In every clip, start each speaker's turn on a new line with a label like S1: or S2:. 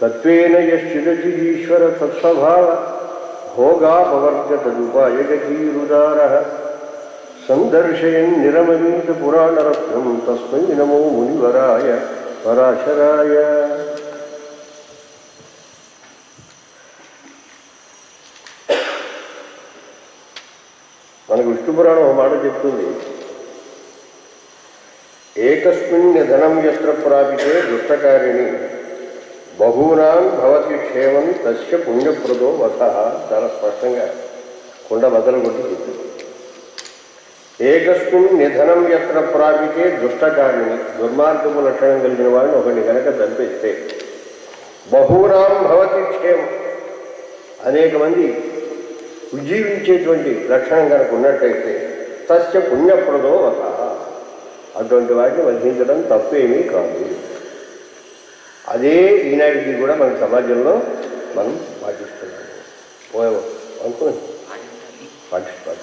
S1: తత్వేన యశ్చిదచిదీశ్వర తత్స్వభావ భోగాపవర్గతదుపాయగీరుదార సందర్శయన్ నిరమవీత పురాణరత్నం తస్మై నమో మునివరాయ పరాశరాయ. మనకు విష్ణు పురాణం ఒక మాట చెప్తుంది, ఏకస్మిన్ నిధనం యత్ర ప్రాపితే దుష్టకారిణి బహూనాం భవతి క్షేమం తస్య పుణ్యప్రదో వధ. చాలా స్పష్టంగా కుండ బద్దలు కొట్టి చెప్పింది. ఏకస్మిన్ నిధనం యత్ర ప్రాపితే దుష్టకారిణి, దుర్మార్గపు లక్షణం కలిగిన వాడిని ఒకటి కనుక చంపేస్తే బహూనాం భవతి క్షేమం, అనేక మంది ఉజ్జీవించేటువంటి లక్షణం కనుక ఉన్నట్టయితే తస్య పుణ్యప్రదో వధ, అటువంటి వాటిని వధించడం తప్పేమీ కాదు. అదే ఈనాటికి కూడా మన సమాజంలో మనం పాటిస్తున్నాము. అనుకోండి పాటిస్తున్నాం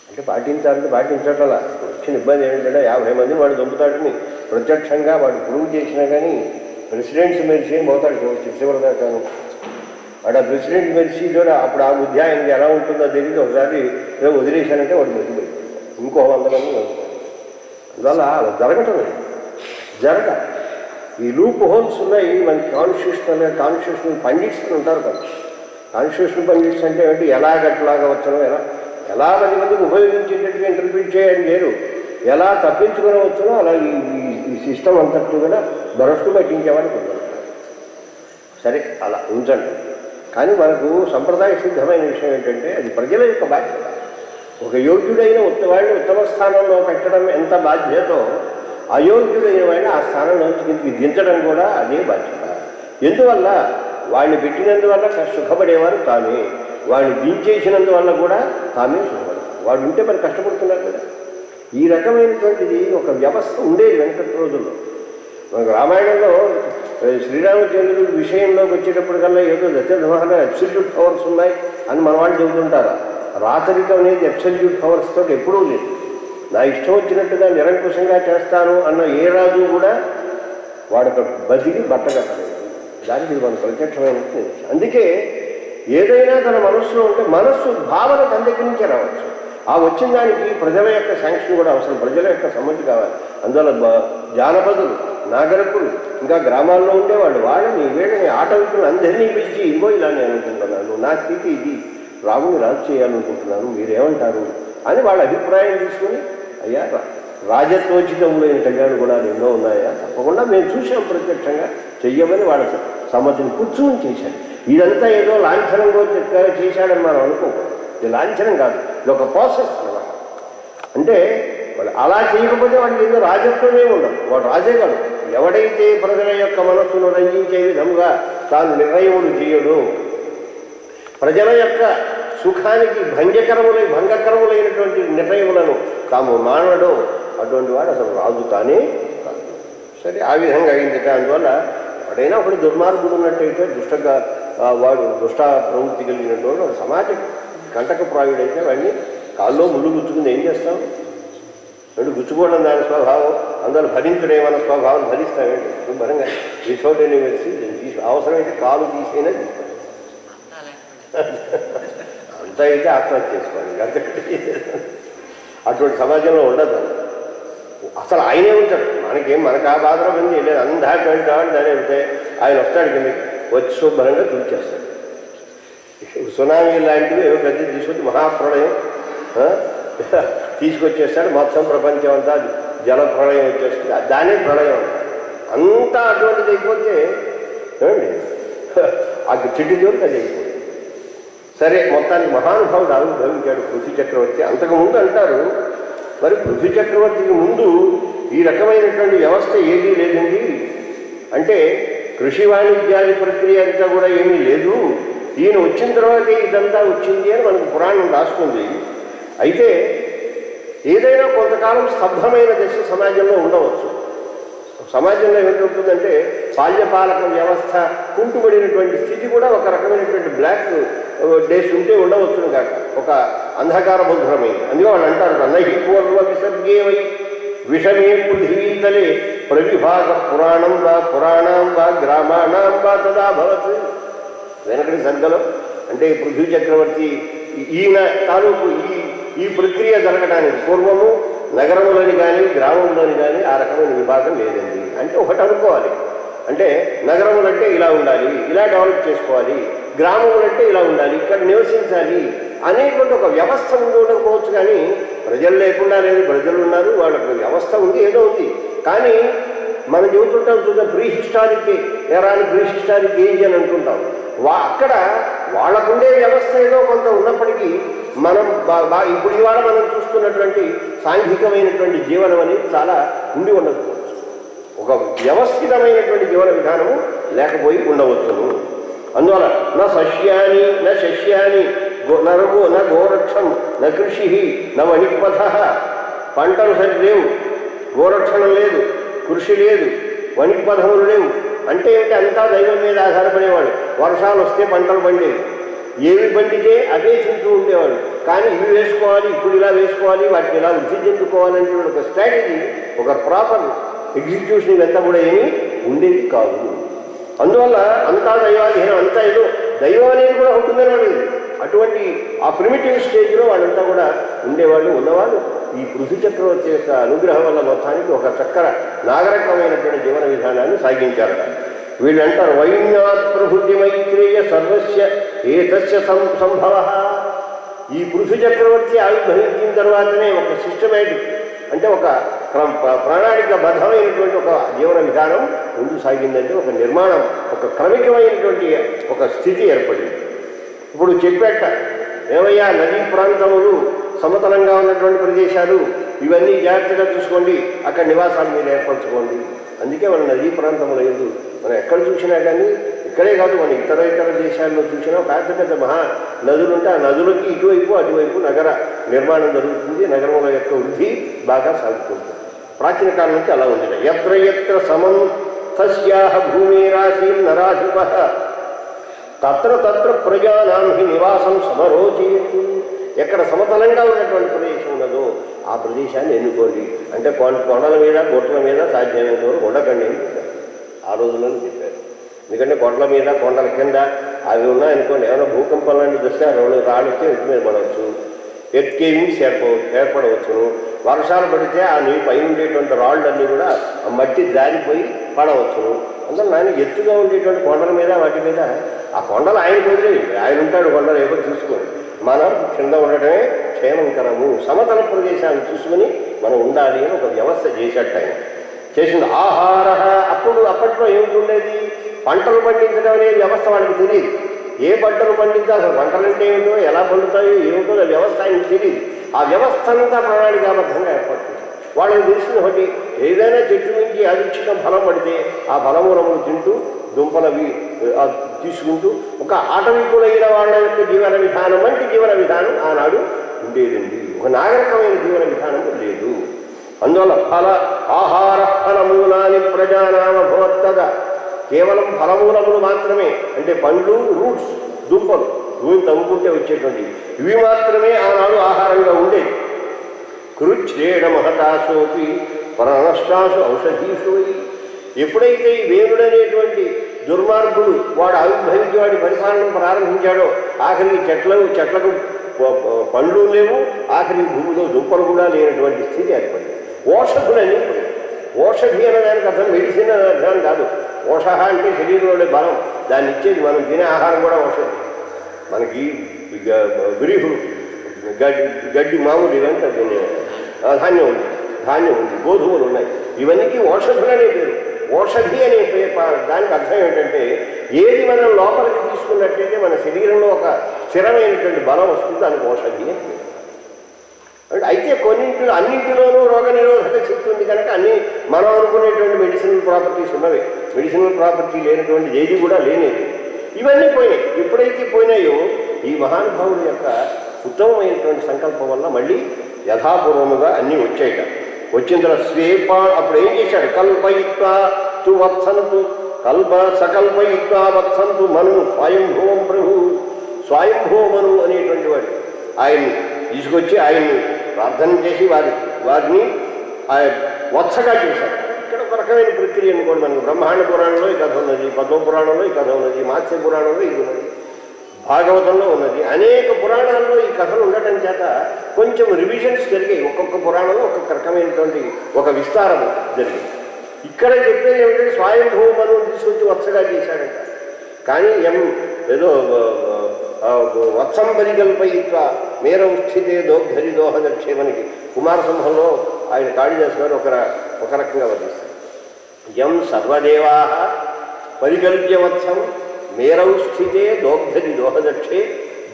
S1: అంటే పాటించాలంటే పాటించటలా. ఇప్పుడు వచ్చిన ఇబ్బంది ఏంటంటే 50 మంది వాడు దొంపుతాడని ప్రత్యక్షంగా వాడు ప్రూవ్ చేసినా కానీ ప్రెసిడెంట్స్ మెరిసి ఏం పోతాడు చివరిదాకాను. వాడు ఆ ప్రెసిడెంట్ మెరిసి కూడా అప్పుడు ఆ బుద్ధి ఆయనకి ఎలా ఉంటుందో తెలియదు. ఒకసారి ఏదో వదిలేశానంటే వాడు మెరుగుపోయింది, ఇంకో 100 మంది వదులుతాడు. అందువల్ల అలా జరగటం లేదు, జరగాలి. ఈ లూప్ హోల్స్ ఉన్నాయి మన కాన్స్టిట్యూషనల్ పండిట్స్ అని ఉంటారు కదా. కాన్స్టిట్యూషనల్ పండిట్స్ అంటే ఏంటి, ఎలాగట్లాగా వచ్చనో ఎలా 10 మందికి ఉపయోగించేటట్టుగా ఇంటర్ప్రిట్ చేయని లేరు, ఎలా తప్పించుకుని వచ్చనో అలా ఈ సిస్టమ్ అంతట్టు కూడా భ్రష్టు పట్టించేవాడికి ఉంటారు. సరే అలా ఉంచండి. కానీ మనకు సంప్రదాయ సిద్ధమైన విషయం ఏంటంటే అది ప్రజల యొక్క బాధ్యత. ఒక యోగ్యుడైన వాడిని ఉత్తమ స్థానంలో పెట్టడం ఎంత బాధ్యతో, అయోగ్యుడైన వాడిని ఆ స్థానంలోంచి కిందికి దించడం కూడా అదే బాధ్యత. ఎందువల్ల వాడిని పెట్టినందువల్ల సుఖపడేవారు తామే, వాడిని దించేసినందువల్ల కూడా తామే సుఖపడతారు. వాడు ఉంటే మరి కష్టపడుతున్నారు కదా. ఈ రకమైనటువంటిది ఒక వ్యవస్థ ఉండేది వెనకటి రోజుల్లో. మనకు రామాయణంలో శ్రీరామచంద్రుడి విషయంలోకి వచ్చేటప్పటికల్లా ఏదో దశరథమహారాజు అబ్సల్యూట్ పవర్స్ ఉన్నాయి అని మన వాళ్ళు చెబుతుంటారా. రాతరికం అనేది అబ్సల్యూట్ పవర్స్ తోటి ఎప్పుడూ లేదు. నా ఇష్టం వచ్చినట్టుగా నిరంకుశంగా చేస్తాను అన్న ఏ రాజు కూడా వాడొక బతికి బట్టగట్టలేదు. దానికి ఇది మన ప్రత్యక్షమైనట్టు. అందుకే ఏదైనా తన మనస్సులో ఉంటే మనస్సు భావన తన దగ్గర నుంచే రావచ్చు. ఆ వచ్చిన దానికి ప్రజల యొక్క శాంక్షన్ కూడా అవసరం, ప్రజల యొక్క సమ్మతి కావాలి. అందువల్ల జానపదులు, నాగరికులు, ఇంకా గ్రామాల్లో ఉండేవాళ్ళు వాళ్ళని వీళ్ళని ఆటవికులు అందరినీ పిలిచి ఇదిగో ఇలా నేను అనుకుంటున్నాను, నా స్థితి ఇది, రాముని రాజు చేయాలనుకుంటున్నాను, మీరేమంటారు అని వాళ్ళ అభిప్రాయం తీసుకుని, అయ్యా రాజత్వోచితములైన కళ్యాణం కూడా ఎన్నో ఉన్నాయా, తప్పకుండా మేము చూసాం ప్రత్యక్షంగా, చెయ్యమని వాళ్ళ సమ్మతిని కూర్చుని చేశాడు. ఇదంతా ఏదో లాంఛనంగా చేశాడని మనం అనుకోకూడదు. ఇది లాంఛనం కాదు, ఇది ఒక ప్రాసెస్ అన్నమాట. అంటే వాడు అలా చేయకపోతే వాడికి ఏదో రాజత్వమే ఉండదు, వాడు రాజే కాదు. ఎవడైతే ప్రజల యొక్క మనస్సును రంజించే విధంగా తాను నిర్ణయములు చేయడు, ప్రజల యొక్క సుఖానికి భంగకరములైనటువంటి నిర్ణయములను తాము మానడో, అటువంటి వాడు అసలు రాజు కానే కాదు. సరే ఆ విధంగా అయిందట. అందువల్ల వాడైనా ఒకటి దుర్మార్గుడు ఉన్నట్టయితే వాడు దుష్ట ప్రవృత్తి కలిగినటువంటి వాడు సమాజ కంటకప్రాయుడైతే వాడిని కాల్లో ముళ్ళు గుచ్చుకుని ఏం చేస్తాం? రెండు గుచ్చుకోవడం దాని స్వభావం, అందువల్ల భరించడేమన్న స్వభావం భరిస్తామేంటి శుభ్రంగా ఈ చోటని వెలిసి అవసరమైతే కాలు తీసైనా తీసుకోండి. అంతా అయితే ఆత్మహత్య చేసుకోండి. అంతకంటే అటువంటి సమాజంలో ఉండదు. అసలు ఆయనే ఉంటాడు, మనకు ఆ బాధలో పని చేయలేదు. అందాటువంటి వాడు దాని వెళ్తే ఆయన వస్తాడు కిందకి, వచ్చి శుభ్రంగా తుడిచేస్తాడు. సునామీ లాంటివి ఏవో పెద్ద తీసుకొచ్చి మహాప్రళయం తీసుకొచ్చేస్తాడు. మొత్తం ప్రపంచం అంతా జల ప్రళయం వచ్చేస్తుంది, దానే ప్రళయం అంతా. అటువంటిది అయిపోతే ఏమండి ఆ చిట్టి జోలికి అది అయిపోతుంది. సరే మొత్తానికి మహానుభావుడు ఆవిర్భవించాడు పృథ్వీ చక్రవర్తి. అంతకుముందు అంటారు మరి పృథ్వీ చక్రవర్తికి ముందు ఈ రకమైనటువంటి వ్యవస్థ ఏదీ లేదండి అంటే, కృషి వాణిజ్యాది ప్రక్రియ అంతా కూడా ఏమీ లేదు, ఈయన వచ్చిన తర్వాతే ఇదంతా వచ్చింది అని మనకు పురాణం రాస్తుంది. అయితే ఏదైనా కొంతకాలం స్తబ్ధమైన దశ సమాజంలో ఉండవచ్చు. సమాజంలో ఏమిటంటుందంటే బాల్యపాలక వ్యవస్థ కుంటుబడినటువంటి స్థితి కూడా ఒక రకమైనటువంటి బ్లాక్ డేస్ ఉంటే ఉండవచ్చును కాక, ఒక అంధకార బుద్ధమైంది. అందుకే వాళ్ళు అంటారు నహి పూర్వ విసర్గే వై విషమే పృథివీతలే ప్రవిభాగ పురాణం వా పురాణం వా గ్రామాణం వా తదా భవత్. వెనకటి సర్గలో అంటే పృథ్వీ చక్రవర్తి ఈయన తాలూకు ఈ ప్రక్రియ జరగడానికి పూర్వము నగరములని కానీ గ్రామములని కానీ ఆ రకమైన విభాగం లేదండి. అంటే ఒకటి అనుకోవాలి, అంటే నగరములంటే ఇలా ఉండాలి, ఇలా డెవలప్ చేసుకోవాలి, గ్రామములంటే ఇలా ఉండాలి, ఇక్కడ నివసించాలి అనేటువంటి ఒక వ్యవస్థ ఉండి ఉండకపోవచ్చు. కానీ ప్రజలు లేకుండా లేదు, ప్రజలు ఉన్నారు, వాళ్ళకి వ్యవస్థ ఉంది, ఏదో ఉంది. కానీ మనం చెబుతుంటాం చూద్దాం ప్రీ హిస్టారిక్ ఎరాని ప్రీ హిస్టారిక్ ఏజ్ అని అంటుంటాం. అక్కడ వాళ్ళకుండే వ్యవస్థ ఏదో కొంత ఉన్నప్పటికీ మనం ఇప్పుడు ఇవాళ మనం చూస్తున్నటువంటి సాంఘికమైనటువంటి జీవనం అనేది చాలా ఉండి ఉండకపోవచ్చు. ఒక వ్యవస్థితమైనటువంటి జీవన విధానము లేకపోయి ఉండవచ్చును. అందువల్ల నా సస్యాని నా శస్యాని నరము నా గోరక్షం నా కృషి నా వణిపథ. పంటలు సరి లేవు, గోరక్షణం లేదు, కృషి లేదు, వణిపథములు లేవు. అంటే ఏంటి? అంతా దైవం మీద ఆధారపడేవాడు. వర్షాలు వస్తే పంటలు పండేవి, ఏవి పండితే అవే తింటూ ఉండేవాడు. కానీ ఇవి వేసుకోవాలి, ఇప్పుడు ఇలా వేసుకోవాలి, వాటిని ఇలా వృద్ధి చెందుకోవాలంటే ఒక స్ట్రాటజీ, ఒక ప్రాపర్ ఎగ్జిక్యూషన్ ఎంత కూడా ఏమీ ఉండేది కాదు. అందువల్ల అంతా దైవాధీనం, అంతా ఏదో దైవం అనేది కూడా ఉంటుందని వాడు అటువంటి ఆ ప్రిమిటివ్ స్టేజ్లో వాళ్ళంతా కూడా ఉండేవాళ్ళు ఉన్నవాళ్ళు. ఈ పృథ్వీ చక్రవర్తి యొక్క అనుగ్రహం వల్ల మొత్తానికి ఒక చక్కర నాగరికమైనటువంటి జీవన విధానాన్ని సాగించారట. వీళ్ళంటారు వైన్యాత్ ప్రభుతి మైత్రేయ సర్వస్య ఏతస్య సంభవ. ఈ పృథ్వీ చక్రవర్తి ఆవిర్భవించిన తర్వాతనే ఒక సిస్టమేటిక్ అంటే ఒక ప్రణాళిక బద్ధమైనటువంటి ఒక జీవన విధానం ముందు సాగిందంటే ఒక నిర్మాణం, ఒక క్రమికమైనటువంటి ఒక స్థితి ఏర్పడింది. ఇప్పుడు చెప్పాక ఏమయ్యా నదీ ప్రాంతములు, సమతలంగా ఉన్నటువంటి ప్రదేశాలు ఇవన్నీ జాగ్రత్తగా చూసుకోండి, అక్కడ నివాసాలు మీరు ఏర్పరచుకోండి. అందుకే మన నదీ ప్రాంతంలో లేదు, మనం ఎక్కడ చూసినా కానీ ఇక్కడే కాదు మన ఇతర దేశాల్లో చూసినా పెద్ద పెద్ద మహా నదులు ఉంటే ఆ నదులకి ఇటువైపు అటువైపు నగర నిర్మాణం జరుగుతుంది, నగరముల యొక్క వృద్ధి బాగా సాగుతుంది. ప్రాచీన కాలం నుంచి అలా ఉంది. ఎత్ర ఎత్ర సమం తస్యాహ భూమి రాశి నరాధిప తత్ర తత్ర ప్రజానాం హి నివాసం సమరోచయత్. ఎక్కడ సమతలంగా ఉన్నటువంటి ప్రదేశం ఉన్నదో ఆ ప్రదేశాన్ని ఎన్నుకోండి. అంటే కొండల మీద గుట్టల మీద సాధ్యమైనంత వరకు ఉండకండి అని చెప్పారు. ఆ రోజుల్లో చెప్పారు. ఎందుకంటే కొండల మీద కొండల కింద అవి ఉన్నాయనుకోండి, ఏమైనా భూకంపం లాంటివి వస్తే రాళ్ళు వచ్చి ఎత్తు మీద పడవచ్చు, ఎత్కేవింగ్స్ ఏర్పడవచ్చును. వర్షాలు పడితే ఆ నీ పైన ఉండేటువంటి రాళ్ళన్నీ కూడా ఆ మట్టి జారిపోయి పడవచ్చును. అందులో ఆయన ఎత్తుగా ఉండేటువంటి కొండల మీద వాటి మీద ఆ కొండలు ఆయన వదిలేదు, ఆయన ఉంటాడు కొండలు ఏదో చూసుకొని. మనం కింద ఉండటమే క్షేమంకరము, సమతల ప్రదేశాన్ని చూసుకుని మనం ఉండాలి అని ఒక వ్యవస్థ చేసేట ఆయన చేసింది. ఆహార అప్పట్లో ఏమిటి ఉండేది? పంటలు పండించడం అనే వ్యవస్థ వాళ్ళకి తెలియదు. ఏ పంటలు పండించాలి, అసలు పంటలు అంటే ఏమిటో, ఎలా పండుతాయో ఏమిటో వ్యవస్థ ఆయనకు తెలియదు. ఆ వ్యవస్థ అంతా ప్రణాళికాబద్ధంగా ఏర్పడుతుంది. వాళ్ళకి తెలిసిన ఒకటి, ఏదైనా చెట్టు నుంచి అధిక్షిత ఫలం పడితే ఆ ఫలమూలములు తింటూ దుంపలవి తీసుకుంటూ ఒక ఆటవికులైన వాళ్ళ యొక్క జీవన విధానం వంటి జీవన విధానం ఆనాడు ఉండేదండి. ఒక నాగరికమైన జీవన విధానం లేదు. అందువల్ల ఆహార ఫలమూలాన్ని ప్రజానామభవత్తద. కేవలం ఫలమూలములు మాత్రమే, అంటే పండ్లు, రూట్స్, దుంపలు, భూమిని తవ్వుకుంటే వచ్చేటువంటి ఇవి మాత్రమే ఆనాడు ఆహారంగా ఉండేది. కృచ్ఛ్రేణ మహతాసోపి పరనష్టాసు ఔషధీషు. ఎప్పుడైతే ఈ వేణుడు అనేటువంటి దుర్మార్గుడు వాడు ఆవిర్భవించి వాడి పరిపాలన ప్రారంభించాడో ఆఖరికి చెట్లకు పండ్లు లేవు, ఆఖరి భూమిలో దుంపలు కూడా లేనటువంటి స్థితి ఏర్పడింది. ఓషధులని ఓషధి అనేదానికి అర్థం మెడిసిన్ అనే అర్థం కాదు. ఓష అంటే శరీరంలో బలం, దాన్ని ఇచ్చేది మనం తినే ఆహారం కూడా ఓషధి. మనకి బిరీహుడు గడ్డి మామూలు ఇవంతా తినే ధాన్యం ఉంది, గోధుమలు ఉన్నాయి, ఇవన్నీ ఓషధులనే పేరు. ఓషధి అనే దానికి అర్థం ఏంటంటే ఏది మనం లోపలికి తీసుకున్నట్టయితే మన శరీరంలో ఒక స్థిరమైనటువంటి బలం వస్తుంది, దానికి ఓషధి అని పేరు. అంటే అయితే అన్నింటిలోనూ రోగ నిరోధక శక్తి ఉంది కనుక అన్నీ మనం అనుకునేటువంటి మెడిసినల్ ప్రాపర్టీస్ ఉన్నవి. మెడిసినల్ ప్రాపర్టీ లేనటువంటి ఏది కూడా లేనేది. ఇవన్నీ పోయినాయి. ఎప్పుడైతే పోయినాయో ఈ మహానుభావుల యొక్క ఉత్తమమైనటువంటి సంకల్పం వల్ల మళ్ళీ యథాపూర్వముగా అన్నీ వచ్చాయిట. వచ్చిన తర్వాత అప్పుడు ఏం చేశాడు? కల్పయిత్వా తు వత్సంతు సకల్పయిత్వా వత్సంతు మను స్వయంభూవం ప్రభు. స్వయంభూమను అనేటువంటి వాడు ఆయన్ని తీసుకొచ్చి ఆయన్ని ప్రార్థన చేసి వారిని వత్సగా చేశాడు. ఇక్కడ ఒక రకమైన ప్రక్రియ అనుకోండి. మనకు బ్రహ్మాండ పురాణంలో ఈ కథ ఉన్నది, పద్మ పురాణంలో ఈ కథ ఉన్నది, మాత్స్య పురాణంలో ఇది ఉన్నది, భాగవతంలో ఉన్నది, అనేక పురాణాల్లో ఈ కథలు ఉండటం చేత కొంచెం రివిజన్స్ జరిగాయి. ఒక్కొక్క పురాణంలో ఒక్కొక్క రకమైనటువంటి ఒక విస్తారం జరిగింది. ఇక్కడ చెప్పేది ఏమిటంటే స్వయంభూ మనువు తీసుకొచ్చి వత్సగా చేశాడంట. కానీ ఏదో వత్సం పరికల్పయిత్వ మేరం స్థితే దోగ్ధరి దోహదక్షేమనికి కుమారసింహంలో ఆయన కాళిదాసు గారు ఒక రకంగా వర్ణిస్తారు. యం సర్వదేవా పరికల్ప్య వత్సం మేరౌ స్థితే దోగ్ధరి దోహదక్షే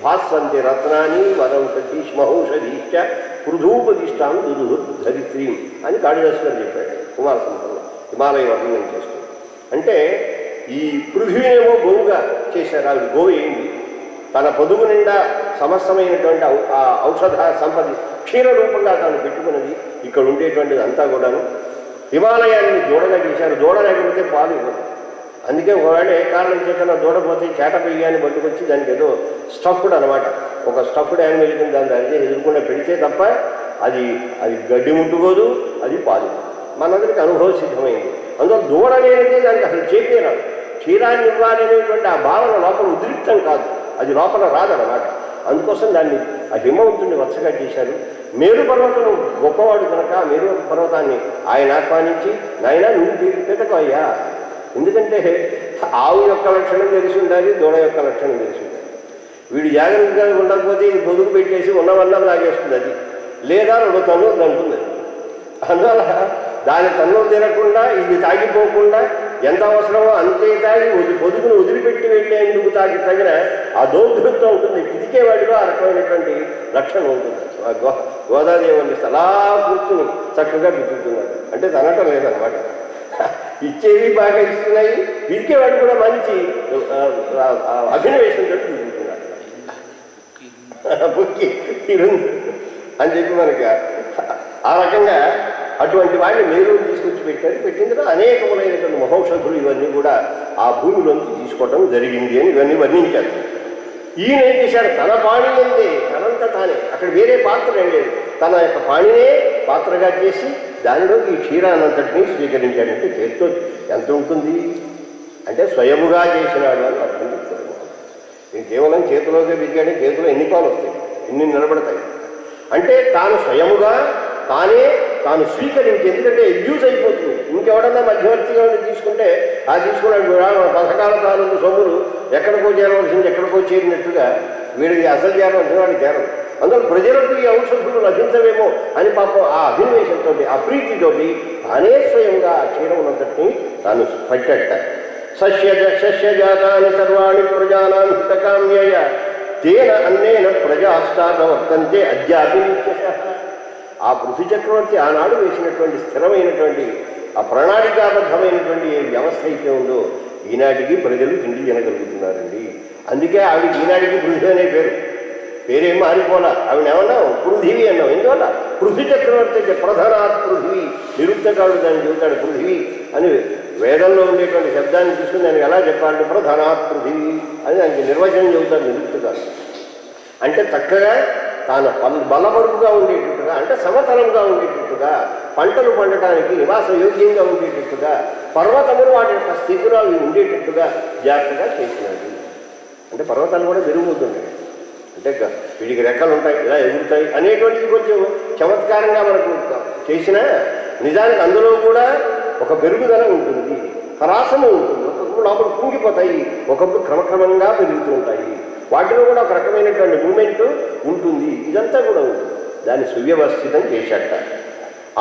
S1: భాస్వంతి రత్నాన్ని వరౌషధి స్మౌషధీశ్చ పృథూపదిష్టాం దురుధరిత్రీం అని కాళిదాసు గారు చెప్పాడు కుమారసింహంలో హిమాలయ వర్ణనం చేస్తూ. అంటే ఈ పృథ్వీనేమో గోవుగా చేశారు. ఆవిడ గోవు ఏంటి, తన పొదుగు నిండా సమస్తమైనటువంటి ఔషధ సంపద క్షీర రూపంగా తాను పెట్టుకున్నది. ఇక్కడ ఉండేటువంటిది అంతా కూడాను హిమాలయాన్ని దూడగా చేశారు. దూడ లేకపోతే పాలు ఇవ్వదు. అందుకే ఒకవేళ ఏ కారణం చేత దూడపోతే చేట బియ్యాన్ని పట్టుకొచ్చి దానికి ఏదో స్టఫ్డ్ అనమాట, ఒక స్టఫ్డ్ యానిమల్ కింద దాన్ని ఎదుర్కొండా పెడితే తప్ప అది గడ్డి ముట్టుకోదు, అది పాలు. మనందరికీ అనుభవ సిద్ధమైంది. అందులో దూడ అనేది దానికి అసలు చేపే రాదు. క్షీరాన్ని ఇవ్వాలనేటువంటి ఆ భావన లోపల ఉద్రిక్తం కాదు, అది లోపల రాదనమాట. అందుకోసం దాన్ని ఆ హిమవంతుడిని వత్సగా చేశారు. మేరు పర్వతం గొప్పవాడు కనుక మేరు పర్వతాన్ని ఆయన ఆహ్వానించి, నాయన నువ్వు పీతకు అయ్యా, ఎందుకంటే ఆవు యొక్క లక్షణం తెలిసి ఉండాలి, దూడ యొక్క లక్షణం తెలిసి ఉండాలి. వీడు జాగ్రత్తగా ఉండకపోతే ఇది పొదుగు పెట్టేసి ఉన్నవన్నా లాగేస్తుంది అది, లేదా 2 టన్నులు అంటుంది అది. అందువల్ల దాని తన్నులు తినకుండా ఇది తాగిపోకుండా ఎంత అవసరమో అంతే తాగి పొదుగును వదిలిపెట్టి వెళ్ళేందుకు తగిన ఆ దోగ్ధృత్వం ఉంటుంది. పితికేవాడిలో ఆ రకమైనటువంటి లక్షణం ఉంటుంది. గోదాదేవుని అలా కూర్చుని చక్కగా పితుకుతున్నాడు అంటే తనటం లేదనమాట. ఇచ్చేవి బాగా ఇస్తున్నాయి, పితికేవాడు కూడా మంచి అభినవేశంతో పితుకుతున్నాడు. బుక్కి అని చెప్పి మనకి ఆ రకంగా అటువంటి వాడిని మేరుని తీసుకొచ్చి పెట్టిన తర్వాత అనేకములైనటువంటి మహౌషధులు ఇవన్నీ కూడా ఆ భూమిలోంచి తీసుకోవడం జరిగింది అని ఇవన్నీ వర్ణించారు. ఈయన ఏం చేశాడు, తన పాణి అందే తనంత తానే, అక్కడ వేరే పాత్ర ఏం లేదు, తన యొక్క పాణినే పాత్రగా చేసి దానిలోకి ఈ క్షీరానంతటినీ స్వీకరించాడంటే చేతితో ఎంత ఉంటుంది అంటే స్వయముగా చేసినాడు అని అర్థం చెప్తాడు. నేను కేవలం చేతిలోకి విరిగాడే, చేతిలో ఎన్ని పాలు వస్తాయి, ఎన్ని నిలబడతాయి అంటే తాను స్వయముగా తాను స్వీకరించి, ఎందుకంటే అబ్యూజ్ అయిపోతుంది. ఇంకెవడన్నా మధ్యవర్తిగా తీసుకుంటే ఆ తీసుకున్నాడు పథకాల తాలూకు సొమ్ములు ఎక్కడికో చేరవలసింది ఎక్కడికో చేరినట్టుగా వీడికి అసలు చేరవలసిన వాడికి చేరదు. అందులో ప్రజలకు ఈ ఔషధులు లభించవేమో అని పాపం ఆ అభినవేశంతో ఆ ప్రీతితోటి తానే స్వయంగా ఆ క్షీరమునంతటిని తాను పట్టట. సస్యజాతాని సర్వాణి ప్రజానాం హితకామ్యయ తేన అన్నేన ప్రజాస్తాక వర్తంతే అద్యాపి నిత్యశః. ఆ పృథ్వీ చక్రవర్తి ఆనాడు వేసినటువంటి స్థిరమైనటువంటి ఆ ప్రణాళికాబద్ధమైనటువంటి ఏ వ్యవస్థ అయితే ఉందో ఈనాటికి ప్రజలు తిండి తినగలుగుతున్నారండి. అందుకే ఆవిడకి ఈనాటికి పృథ్వీ అనే పేరేం మారిపోలా. ఆవిడేమన్నా పృథివీ అన్నాం. ఎందువల్ల పృథ్వీ చక్రవర్తి అంటే ప్రధానాత్ పృథివీ, నిరుక్తకారుడు దాన్ని చెబుతాడు పృథివీ అని. వేదంలో ఉండేటువంటి శబ్దాన్ని తీసుకుని దానికి ఎలా చెప్పాలంటే ప్రధానాత్ పృథివీ అని దానికి నిర్వచనం చెబుతాడు నిరుక్తకారుడు. అంటే చక్కగా తాను బలబరుపుగా ఉండేటట్టుగా, అంటే సమతలంగా ఉండేటట్టుగా, పంటలు పండటానికి నివాస యోగ్యంగా ఉండేటట్టుగా, పర్వతములు వాటి యొక్క స్థితిలో అవి ఉండేటట్టుగా జాగ్రత్తగా చేసినాడు. అంటే పర్వతాలు కూడా పెరిగిపోతున్నాయి, అంటే వీడికి రెక్కలు ఉంటాయి, ఇలా ఎగురుతాయి అనేటువంటిది కొంచెం చమత్కారంగా మనకు చేసినా నిజానికి అందులో కూడా ఒక పెరుగుదల ఉంటుంది, పరాసము ఉంటుంది. ఒకప్పుడు లోపల కుంగిపోతాయి, ఒకప్పుడు క్రమక్రమంగా పెరుగుతూ ఉంటాయి. వాటిలో కూడా ఒక రకమైనటువంటి మూమెంట్ ఉంటుంది. ఇదంతా కూడా ఉంటుంది. దాన్ని సువ్యవస్థితం చేశాట.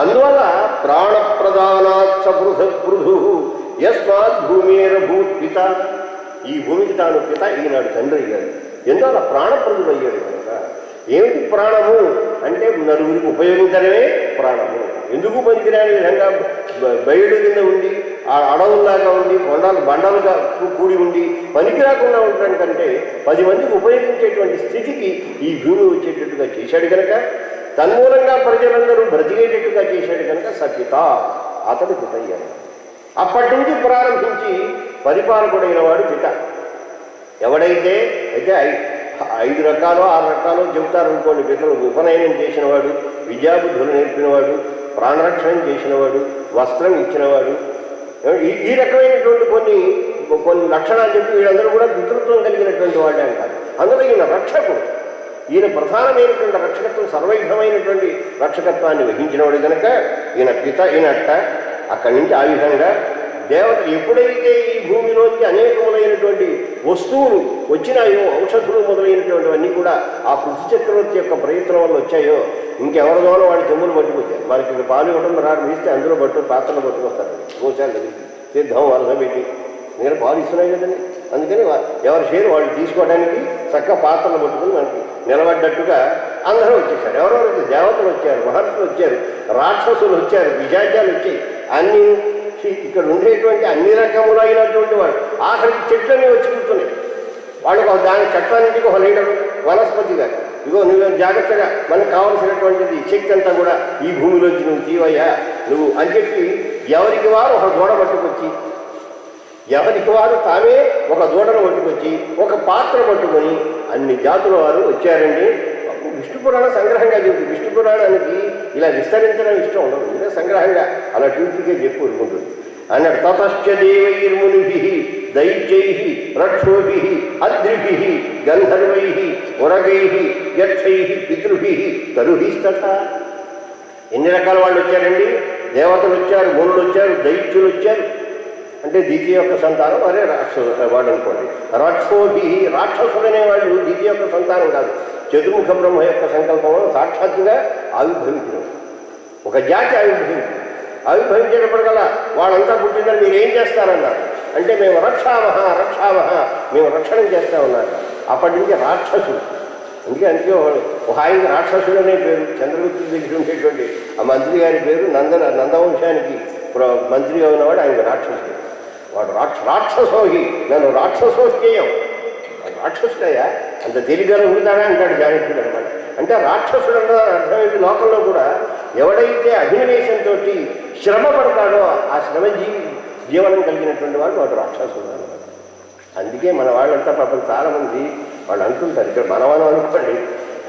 S1: అందువల్ల ప్రాణప్రదానాత్ పృథు యస్మాత్ భూమిరభూత్ పిత, ఈ భూమికి తాను పిత, ఈనాడు తండ్రి అయ్యాడు. ఎందువల్ల ప్రాణప్రదుడు అయ్యాడు కనుక. ఏమిటి ప్రాణము అంటే నలుగురికి ఉపయోగించడమే ప్రాణము. ఎందుకు పనికిరాని విధంగా బయలు కింద ఉండి ఆ అడవుల్లాగా ఉండి బండలుగా కూడి ఉండి పనికి రాకుండా ఉండడం కంటే 10 మందికి ఉపయోగించేటువంటి స్థితికి ఈ భూమి వచ్చేటట్టుగా చేశాడు కనుక, తన్మూలంగా ప్రజలందరూ బ్రతికేటట్టుగా చేశాడు కనుక సపిత, అతడు పిత అయ్యాడు. అప్పటి నుంచి ప్రారంభించి పరిపాలకుడైన వాడు పిత. ఎవడైతే అయితే 5 రకాలు 6 రకాలు చెబుతారనుకోండి పితలు. ఉపనయనం చేసినవాడు, విద్యాబుద్ధులు నేర్పినవాడు, ప్రాణరక్షణ చేసినవాడు, వస్త్రం ఇచ్చినవాడు, ఈ రకమైనటువంటి కొన్ని లక్షణాలు చెప్పి వీళ్ళందరూ కూడా పితృత్వం కలిగినటువంటి వాళ్ళే అంటారు. అందులో ఈయన రక్షకుడు, ఈయన ప్రధానమైనటువంటి రక్షకత్వం, సర్వైధమైనటువంటి రక్షకత్వాన్ని వహించినవాడు కనుక ఈయన అక్కడి నుంచి ఆ విధంగా దేవత ఎప్పుడైతే ఈ భూమిలోకి అనేకములైనటువంటి వస్తువులు వచ్చినాయో, ఔషధులు మొదలైనటువంటివన్నీ కూడా ఆ పృథ్వీ చక్రవర్తి యొక్క ప్రయత్నం వల్ల వచ్చాయో, ఇంకెవరిదోనో వాళ్ళు చెమ్ములు పట్టుకొచ్చారు. మనకి ఇక్కడ పాలు ఇవ్వడం ప్రారంభిస్తే అందులో పాత్రలు పట్టుకొస్తారు, గోశాలు సిద్ధం వలస పెట్టి నేను పాలు ఇస్తున్నాయి కదండి. అందుకని ఎవరి షేరు వాళ్ళు తీసుకోవడానికి చక్కగా పాత్రలు పట్టుకుని మనకి నిలబడ్డట్టుగా అందరూ వచ్చేసారు. ఎవరెవరు దేవతలు వచ్చారు, మహర్షులు వచ్చారు, రాక్షసులు వచ్చారు, పిశాచాలు వచ్చాయి, అన్ని ఇక్కడ ఉండేటువంటి అన్ని రకములైనటువంటి వాళ్ళు ఆఖరికి చెట్లన్నీ వచ్చి కూర్చున్నాయి. వాళ్ళకు దాని చట్టానికి ఒక లీడరు వనస్పతిగా, ఇగో నువ్వు జాగ్రత్తగా మనకు కావలసినటువంటిది శక్తి అంతా కూడా ఈ భూమిలోంచి నువ్వు తీవయ్యా నువ్వు అని చెప్పి ఎవరికి వారు ఒక దూడ పట్టుకొచ్చి, ఎవరికి వారు తామే ఒక దూడను పట్టుకొచ్చి ఒక పాత్ర పట్టుకొని అన్ని జాతుల వారు వచ్చారండి. విష్ణు పురాణ సంగ్రహంగా చెబుతుంది. విష్ణు పురాణానికి ఇలా విస్తరించడం ఇష్టం ఉండదు, ఇలా సంగ్రహంగా అలా ట్యూటీగా చెప్పి ఊరుకుంటుంది అన్నాడు. తతశ్చ దేవైర్మునిభిః దైత్యైః రక్షోభిః అద్రిభిః గంధర్వైః ఉరగైః యక్షైః పితృభిః తరుభిస్తథా. ఎన్ని రకాల వాళ్ళు వచ్చారండి? దేవతలు వచ్చారు, మునులు వచ్చారు, దైత్యులు వచ్చారు. అంటే ద్వితీయ యొక్క సంతానం అదే వాడు అనుకోండి. రక్షోభి, రాక్షసులనే వాళ్ళు ద్వితీయ యొక్క సంతానం కాదు, చతుర్ముఖ బ్రహ్మ యొక్క సంకల్పంలో సాక్షాత్తుగా ఆవిర్భవించడం. ఒక జాతి ఆవిర్భవించేటప్పటికల్లా వాళ్ళంతా పుట్టిందని మీరు ఏం చేస్తారన్నారు అంటే మేము రక్షామహ మేము రక్షణ చేస్తామన్నారు. అప్పటి నుంచి రాక్షసులు. అందుకే ఒక ఆయనకి రాక్షసుడు అనే పేరు. చంద్రగుప్తుడి దగ్గర ఉండేటువంటి ఆ మంత్రి గారి పేరు నందవంశానికి మంత్రిగా ఉన్నవాడు ఆయన రాక్షసుడు. వాడు రాక్షసోహి, నన్ను రాక్షసోహ్యం, రాక్షసుడయ్యా అంత తెలివిగా ఉంటాడా అంటాడు జానకుడు అనమాట. అంటే రాక్షసుడు అన్న అర్థం ఏంటి? లోకంలో కూడా ఎవడైతే అభినవేశంతో శ్రమ పడతాడో ఆ జీవనం కలిగినటువంటి వాడు రాక్షసుడు అనమాట. అందుకే మన వాళ్ళంతా పాపం చాలామంది వాళ్ళు అంటుంటారు, ఇక్కడ మనం అనుకోండి,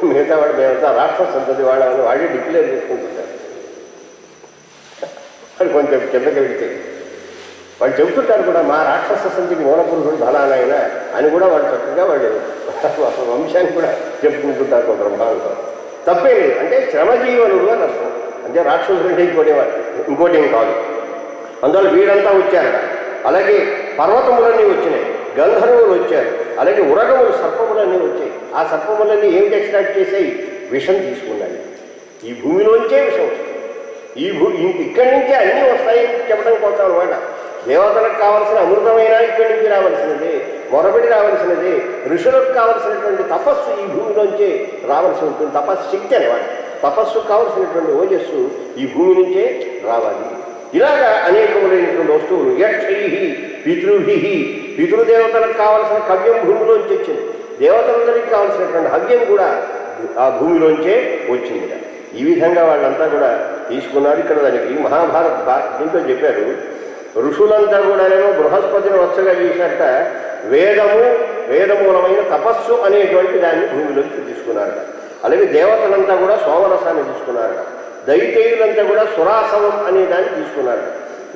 S1: మిగతా వాడు మేమంతా రాక్షస సంతతి వాళ్ళని వాళ్ళే డిక్లేర్ చేసుకుంటుంటారు. వాళ్ళు కొంచెం కిందకి వెళితే వాళ్ళు చెబుతుంటారు కూడా, మా రాక్షస సంతతికి మూలపురుషుడు బలానాయన అని కూడా వాళ్ళు చక్కగా వాళ్ళు వంశాన్ని కూడా చెప్పుకుంటుంటారు కొంత ప్రభావంతో. తప్పే లేదు. అంటే శ్రమజీవనుడు అని అర్థం. అంటే రాక్షసుడు అంటే ఇంకోటి ఏం కాదు. అందువల్ల వీరంతా వచ్చారట. అలాగే పర్వతములన్నీ వచ్చినాయి, గంధర్వులు వచ్చారు, అలాగే ఉరగములు సర్పములన్నీ వచ్చాయి. ఆ సర్పములన్నీ ఏమిటి ఎక్స్ట్రాక్ట్ చేసాయి? విషం తీసుకున్నాయి. ఈ భూమిలోంచే విషం వస్తుంది. ఇక్కడి నుంచే అన్నీ వస్తాయని చెప్పడం కోసం అనమాట. దేవతలకు కావలసిన అమృతమైన ఇక్కడి నుంచి రావాల్సినదే, మొరబడి రావాల్సినదే, ఋషులకు కావలసినటువంటి తపస్సు ఈ భూమిలోంచే రావాల్సి ఉంటుంది. తపశ్శక్తి అనమాట. తపస్సు కావలసినటువంటి ఓజస్సు ఈ భూమి నుంచే రావాలి. ఇలాగా అనేకములైనటువంటి వస్తువులు యక్షై పితృభి, పితృదేవతలకు కావలసిన కవ్యం భూమిలోంచి వచ్చింది. దేవతలందరికీ కావలసినటువంటి హవ్యం కూడా ఆ భూమిలోంచే వచ్చింది. ఈ విధంగా వాళ్ళంతా కూడా తీసుకున్నారు. ఇక్కడ దానికి దీంట్లో చెప్పారు, ఋషులంతా కూడానేమో బృహస్పతిని వచ్చగా చేశారట. వేదమూలమైన తపస్సు అనేటువంటి దాన్ని భూమిలోకి తీసుకున్నారు. అలాగే దేవతలంతా కూడా సోమరసాన్ని తీసుకున్నారు. దైతేయులంతా కూడా సురాసవం అనే దాన్ని తీసుకున్నారు.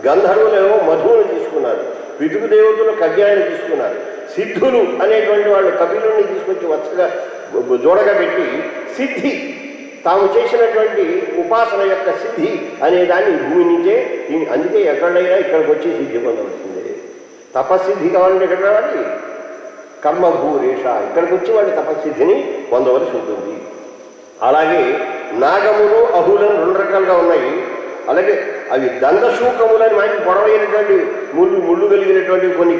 S1: గంధర్వులేమో మధువుని తీసుకున్నారు. పితృదేవతలు కవ్యాన్ని తీసుకున్నారు. సిద్ధులు అనేటువంటి వాళ్ళు కపిలుని తీసుకొచ్చి వచ్చగా జోడగా పెట్టి సిద్ధి, తాము చేసినటువంటి ఉపాసన యొక్క సిద్ధి అనే దాన్ని భూమి నుంచే. అందుకే ఎక్కడైనా ఇక్కడికి వచ్చి సిద్ధి పొందవలసిందే. తపస్సిద్ధి కావాలంటే ఎక్కడ రావాలి? కర్మభూరేష, ఇక్కడికి వచ్చి వాడి తపస్సిద్ధిని పొందవలసి ఉంటుంది. అలాగే నాగములు అహులను రెండు రకాలుగా ఉన్నాయి. అలాగే అవి దందశూకములని మంచి పొడవైనటువంటి ముళ్ళు కలిగినటువంటి కొన్ని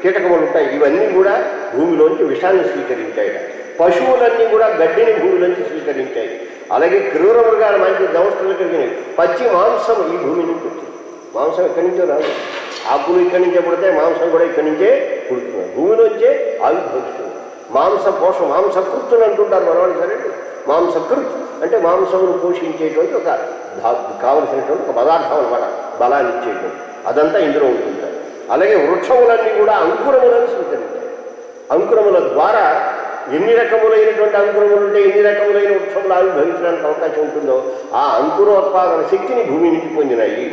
S1: కీటకములు ఉంటాయి. ఇవన్నీ కూడా భూమిలోంచి విషాన్ని స్వీకరించాయి. పశువులన్నీ కూడా గడ్డిని భూమిలోంచి స్వీకరించాయి. అలాగే క్రూర మృగాలు మంచి దౌష్టులు కలిగినవి. పచ్చి మాంసం ఈ భూమి నుంచి వచ్చింది. మాంసం ఎక్కడి నుంచో రాదు. ఆకులు ఇక్కడి నుంచే పుడితే మాంసం కూడా ఇక్కడి నుంచే పుడుతుంది. భూమిలోంచే ఆవిర్భవిస్తుంది. మాంసకృత్తులు అంటుంటారు మనవాళ్ళు. సరే, మాంసకృత్ అంటే మాంసమును పోషించేటువంటి ఒక కావలసినటువంటి ఒక పదార్థం అనమాట, బలాన్ని ఇచ్చేటువంటి. అదంతా ఇందులో ఉంటుంటారు. అలాగే వృక్షములన్నీ కూడా అంకురములను స్వీకరించాయి. అంకురముల ద్వారా ఎన్ని రకములైనటువంటి అంకురములు ఉంటే ఎన్ని రకములైన వృక్షములు ఆవిర్భవించడానికి అవకాశం ఉంటుందో ఆ అంకురోత్పాదన శక్తిని భూమి నుంచి పొందినాయి.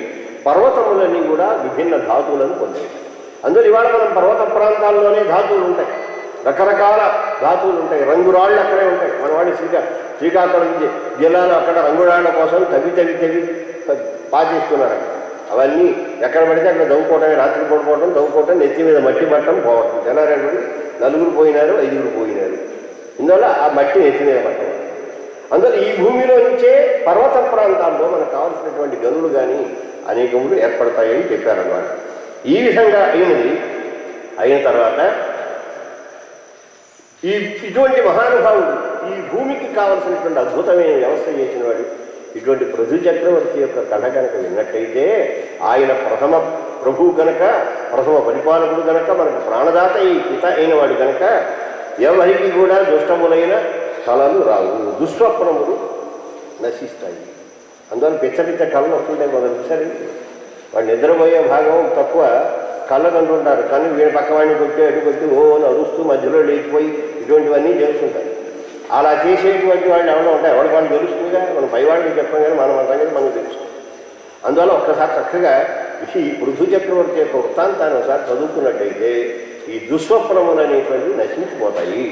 S1: పర్వతములన్నీ కూడా విభిన్న ధాతువులను పొందాయి. అందులో ఇవాళ మనం పర్వత ప్రాంతాల్లోనే ధాతువులు ఉంటాయి, రకరకాల ధాతువులు ఉంటాయి. రంగురాళ్ళు అక్కడే ఉంటాయి. మన వాడి శ్రీకాకుళం జిల్లాలో అక్కడ రంగురాళ్ల కోసం తవ్వి పాచేస్తున్నారు. అవన్నీ ఎక్కడ పడితే అక్కడ దవ్వుకోవటమే, రాత్రి పడుకోవటం, దవ్వుకోవటం, నెత్తి మీద మట్టి పట్టడం, పోవటం. తెల్లారేపటి 4 పోయినారు, 5 పోయినారు. ఇందువల్ల ఆ మట్టి నెత్తి మీద పట్టడం. అందులో ఈ భూమిలో నుంచే పర్వత ప్రాంతాల్లో మనకు కావాల్సినటువంటి గనులు కానీ అనేకములు ఏర్పడతాయని చెప్పారన్నమాట. ఈ విధంగా అయిన తర్వాత ఇటువంటి మహానుభావుడు ఈ భూమికి కావలసినటువంటి అద్భుతమైన వ్యవస్థ చేసిన వాడు ఇటువంటి పృథు చక్రవర్తి యొక్క కథ కనుక విన్నట్టయితే ఆయన ప్రథమ ప్రభువు కనుక, ప్రథమ పరిపాలకుడు కనుక, మనకు ప్రాణదాత ఈ పిత అయిన వాడు కనుక ఎవరికి కూడా దుష్టములైన కళలు రావు, దుస్వప్నములు నశిస్తాయి. అందువల్ల పిచ్చ కళలు వస్తుంటాయి. మొదటిసారి వాడు నిద్రపోయే భాగం తక్కువ కళ్ళకు అంటుంటారు. కానీ వీడి పక్కవాడిని కొట్టి అటు కొట్టి అరుస్తూ మధ్యలో లేచిపోయి ఇటువంటివన్నీ చేస్తుంటారు. అలా చేసేటువంటి వాళ్ళు ఎవరో ఉంటాయి. ఎవరికి వాళ్ళు తెలుస్తుందిగా, మనం పైవాడికి చెప్పాం కానీ మన సంగతి మనకు తెలుస్తుంది. అందువల్ల ఒక్కసారి చక్కగా ఈ పృథు చక్రవర్తి యొక్క వృత్తాంతాన్ని ఒకసారి చదువుకున్నట్టయితే ఈ దుస్వప్నములు అనేటువంటివి నశించిపోతాయి.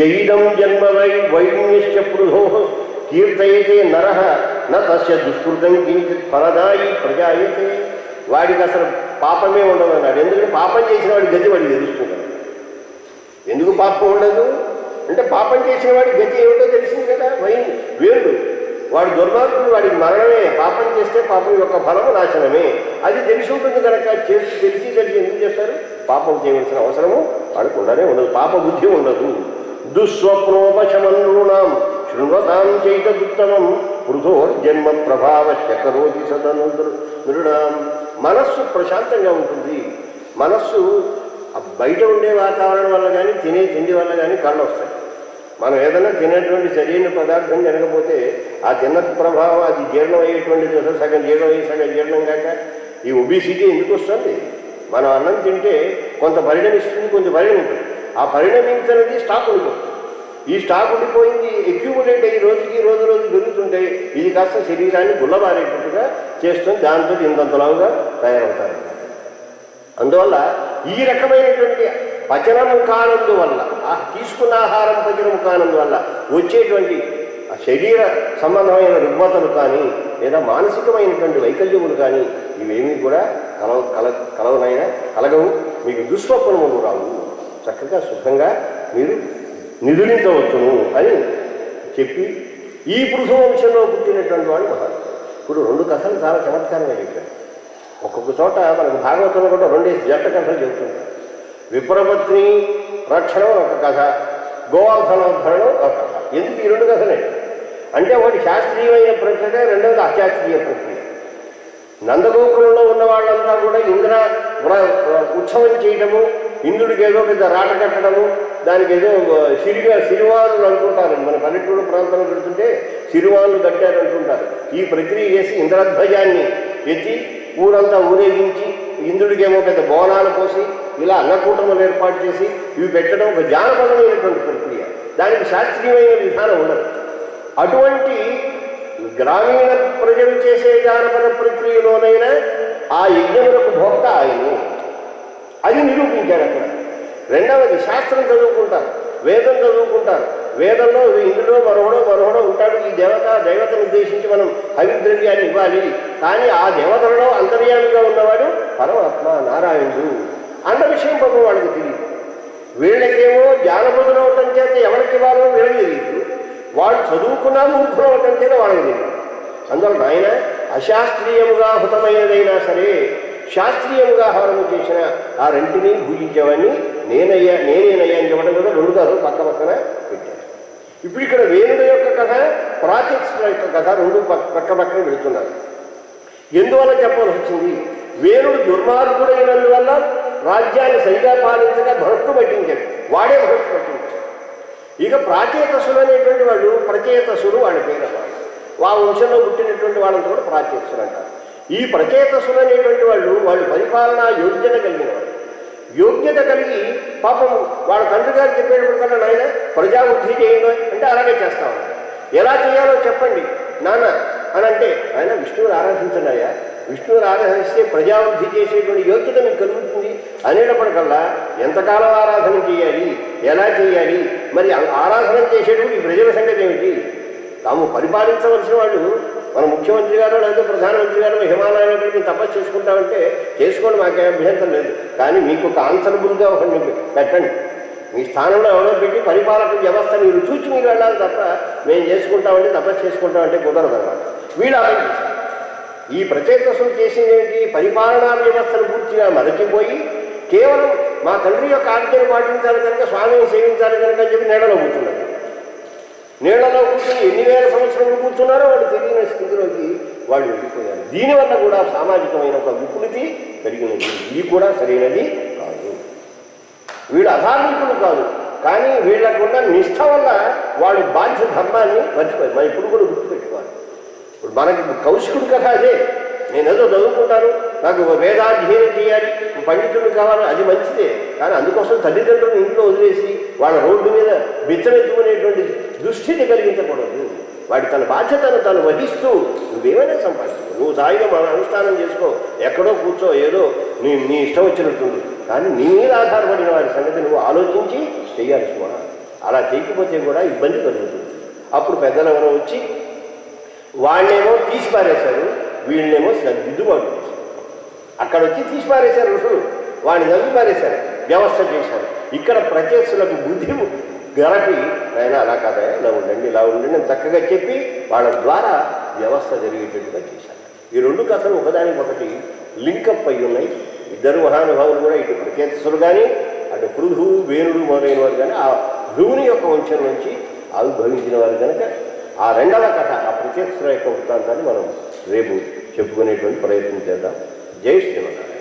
S1: యైదం జన్మవై వైణ్యశ్చ పృథో కీర్తయతే నరః న తస్య దుష్కృతం కించిత్ ఫలదాయి ప్రజాయతే. వాడికి అసలు పాపమే ఉండదు అన్నాడు. ఎందుకంటే పాపం చేసిన వాడి గతి వాడికి తెలుసుకుంటాడు. ఎందుకు పాపం ఉండదు అంటే పాపం చేసిన వాడి గతి ఏమిటో తెలిసింది కదా. వేడు వాడు దుర్మార్గుడు, వాడికి మరణమే. పాపం చేస్తే పాపం యొక్క ఫలము నాశనమే. అది తెలిసి ఉంటుంది కనుక తెలిసి ఎందుకు చేస్తారు? పాపం చేయవలసిన అవసరము వాడికి ఉండనే ఉండదు, పాప బుద్ధి ఉండదు. దుస్వప్నోపశమనృణాం శృణ్వతాం చైతదుత్తమం పృథోర్జన్మ ప్రభావశ్చ కరోతి సదనృణాం. మనస్సు ప్రశాంతంగా ఉంటుంది. మనస్సు బయట ఉండే వాతావరణం వల్ల కానీ, తినే తిండి వల్ల కానీ కళ్ళు వస్తాయి. మనం ఏదైనా తినేటువంటి సరైన పదార్థం జరగకపోతే ఆ తిన్న ప్రభావం అది జీర్ణం అయ్యేటువంటిది సగం జీర్ణం అయ్యి సగం జీర్ణం కాక ఈ ఒబిసిటీ ఎందుకు వస్తుంది? మనం అన్నం తింటే కొంత పరిణమిస్తుంది, కొంత పరిణమించదు. ఆ పరిణమించినది స్టాక్ ఉండిపోతుంది. ఈ స్టాక్ ఉండిపోయింది అక్యూములేట్ అయ్యి రోజుకి రోజు పెరుగుతుంటే ఇది కాస్త శరీరాన్ని గుల్లబారేటట్టుగా చేస్తుంది. దాంతో ఇంతంతలాగా తయారవుతారు. అందువల్ల ఈ రకమైనటువంటి పచనము కానందువల్ల, తీసుకున్న ఆహారం పచనము కానందువల్ల వచ్చేటువంటి శరీర సంబంధమైన రుగ్మతలు కానీ లేదా మానసికమైనటువంటి వైకల్యములు కానీ ఇవేమీ కూడా కలగవు. మీకు దుస్వప్నములు రావు. చక్కగా సుఖంగా మీరు నిదురించవచ్చును అని చెప్పి ఈ పృథు వంశంలో పుట్టినటువంటి వాడు మహాత్ముడు. ఇప్పుడు 2 కథలు చాలా చమత్కారంగా చెప్పారు. ఒక్కొక్క చోట మనకు భాగవతంలో కూడా 2 జట్ట కథలు చెబుతుంటారు. విప్రపత్ని రక్షణం ఒక కథ, గోవర్ధనోద్ధరణం ఒక కథ. ఎందుకు ఈ 2 కథలే అంటే ఒకటి శాస్త్రీయమైన ప్రక్రియ, రెండవది అశాస్త్రీయ ప్రక్రియ. నందగోకులంలో ఉన్న వాళ్ళంతా కూడా ఇంద్ర ఉత్సవం చేయటము, ఇంద్రుడికి ఏదో పెద్ద రాట కట్టడము, దానికి ఏదో సిరివాళ్ళు అనుకుంటారు. మన పల్లెటూరు ప్రాంతంలో పెడుతుంటే సిరివాళ్ళు కట్టారు అనుకుంటారు. ఈ ప్రక్రియ చేసి ఇంద్రధ్వజాన్ని ఎత్తి ఊరంతా ఊరేగించి ఇంద్రుడికేమో పెద్ద బోనాలు పోసి ఇలా అన్నకూటములు ఏర్పాటు చేసి ఇవి పెట్టడం ఒక జానపదమైనటువంటి ప్రక్రియ. దానికి శాస్త్రీయమైన విధానం ఉండదు. అటువంటి గ్రామీణ ప్రజలు చేసే జానపద ప్రక్రియలోనైనా ఆ యజ్ఞములకు భోక్త ఆయన, అది నిరూపించాడు అక్కడ. రెండవది శాస్త్రం చదువుకుంటారు, వేదం చదువుకుంటారు. వేదంలో ఇందులో మరొకడో ఉంటాడు. ఈ దైవతను ఉద్దేశించి మనం హవిద్రవ్యాన్ని ఇవ్వాలి. కానీ ఆ దేవతలలో అంతర్యామిగా ఉన్నవాడు పరమాత్మ నారాయణుడు అన్న విషయం పాపం వాళ్ళకి తెలియదు. వీళ్ళకేమో జానపదులు అవటం చేత ఎవరికి ఇవ్వాలో వీళ్ళకి తెలియదు. వాళ్ళు చదువుకున్నా మూర్ఖులు అవటం చేత వాళ్ళకి తెలియదు. అందువల్ల ఆయన అశాస్త్రీయముగా హుతమైనదైనా సరే శాస్త్రీయముగా హవనము చేసిన ఆ రెంటిని పూజించేవాడిని నేనేనయ్యా అని చెప్పడం కదా 2 కథలు పక్క పక్కన పెట్టారు. ఇప్పుడు ఇక్కడ వేణుడు యొక్క కథ, ప్రాచీన యొక్క కథ 2 పక్క పక్కన పెడుతున్నారు. ఎందువల్ల చెప్పాల్సి వచ్చింది? వేణుడు దుర్మార్గుడైనందువల్ల రాజ్యాన్ని సరిగా పాలించగా భ్రష్టు పట్టించాడు. వాడే భ్రష్టు పట్టించాడు. ఇక ప్రాచేతసులు అనేటువంటి వాళ్ళు, ప్రచేతసులు వాళ్ళ పేరు అన్నమాట. ఆ వంశంలో పుట్టినటువంటి వాళ్ళంతా కూడా ప్రాచేతసులు అంటారు. ఈ ప్రచేతసులు అనేటువంటి వాళ్ళు పరిపాలనా యోగ్యత కలిగిన వాళ్ళు. యోగ్యత కలిగి పాపం వాళ్ళ తండ్రి గారు చెప్పేటప్పుడు కన్నా నాయన ప్రజావృద్ధి చేయండి అంటే అలాగే చేస్తా ఉంటారు. ఎలా చేయాలో చెప్పండి నాన్న అని అంటే ఆయన విష్ణువుని ఆరాధించండియా, విష్ణువుని ఆరాధిస్తే ప్రజావృద్ధి చేసేటువంటి యోగ్యత మీకు కలుగుతుంది అనేటప్పటికల్లా ఎంతకాలం ఆరాధన చేయాలి, ఎలా చేయాలి, మరి ఆరాధన చేసేటువంటి ప్రజల సంగతి ఏమిటి? తాము పరిపాలించవలసిన వాళ్ళు మన ముఖ్యమంత్రి గారు లేకపోతే ప్రధానమంత్రి గారు హిమాలయాల్లో మేము తపస్సు చేసుకుంటామంటే చేసుకోండి, మాకే అభ్యంతరం లేదు. కానీ మీకు ఒక ఆన్సరబుల్గా ఒకరిని పెట్టండి, మీ స్థానంలో ఎవరో పెట్టి పరిపాలక వ్యవస్థ మీరు చూచి మీరు వెళ్ళాలి తప్ప మేము చేసుకుంటామంటే తపస్సు చేసుకుంటామంటే కుదరదు అన్నమాట. వీళ్ళు అలా చేశారు. ఈ ప్రచేతసులు చేసింది ఏంటి? పరిపాలనా వ్యవస్థను పూర్తిగా మరచిపోయి కేవలం మా తండ్రి యొక్క ఆజ్ఞను పాటించాలి కనుక స్వామిని సేవించాలి కనుక అని చెప్పి నీడలో కూర్చున్నారు. నీళ్లలో కూర్చొని ఎన్ని వేల సంవత్సరాలు కూర్చున్నారో వాళ్ళు తెలియని స్థితిలోకి వాళ్ళు వెళ్ళిపోయారు. దీనివల్ల కూడా సామాజికమైన ఒక విపులితి పెరిగినది. ఇది కూడా సరైనది కాదు. వీళ్ళు అధార్మికులు కాదు, కానీ వీళ్ళకున్న నిష్ఠ వల్ల వాళ్ళు బాధ్య ధర్మాన్ని మర్చిపోయారు. మనం ఇప్పుడు కూడా గుర్తుపెట్టుకోవాలి. ఇప్పుడు మనకి కౌశికుడి కథ అదే. నేను ఏదో చదువుకుంటాను, నాకు వేదాధ్యయనం చేయాలి, పండితుడు కావాలి, అది మంచిదే. కానీ అందుకోసం తల్లిదండ్రులను ఇంట్లో వదిలేసి వాళ్ళ రోడ్డు మీద బిచ్చమెత్తుకునేటువంటి దుస్థితి కలిగించకూడదు. వాడి తన బాధ్యతను తను వహిస్తూ నువ్వేమైనా సంపాదించు, నువ్వు సాయిగా మన అనుష్ఠానం చేసుకో, ఎక్కడో కూర్చో, ఏదో నీ ఇష్టం వచ్చినట్టుంది. కానీ నీ మీద ఆధారపడిన వారి సంగతి నువ్వు ఆలోచించి చేయాల్సి కూడా. అలా చేయకపోతే కూడా ఇబ్బంది కలుగుతుంది. అప్పుడు పెద్దలు ఎవరో వచ్చి వాళ్ళేమో తీసి పారేశారు, వీళ్ళనేమో దిద్దుబాటు చేశారు. అక్కడ వచ్చి తీసి పారేశారు ఋషులు, వాడిని నవ్వి పారేశారు, వ్యవస్థ చేశారు. ఇక్కడ ప్రచేతులకు బుద్ధి గరపి ఆయన అలా కాదా, ఇలా ఉండండి, ఇలా ఉండండి అని చక్కగా చెప్పి వాళ్ళ ద్వారా వ్యవస్థ జరిగేటట్టుగా చేశారు. ఈ రెండు కథలు ఒకదానికొకటి లింకప్ అయి ఉన్నాయి. ఇద్దరు మహానుభావులు కూడా ఇటు ప్రచేతసులు కానీ అటు పృథు వేణుడు మొదలైన వారు కానీ ఆ భృగుని యొక్క వంశం నుంచి ఆవిర్భవించిన వారు కనుక ఆ రెండవ కథ ఆ ప్రచేతసుల యొక్క వృత్తాంతాన్ని మనం రేపు చెప్పుకునేటువంటి ప్రయత్నం చేద్దాం. జై శ్రీమన్నారాయణ.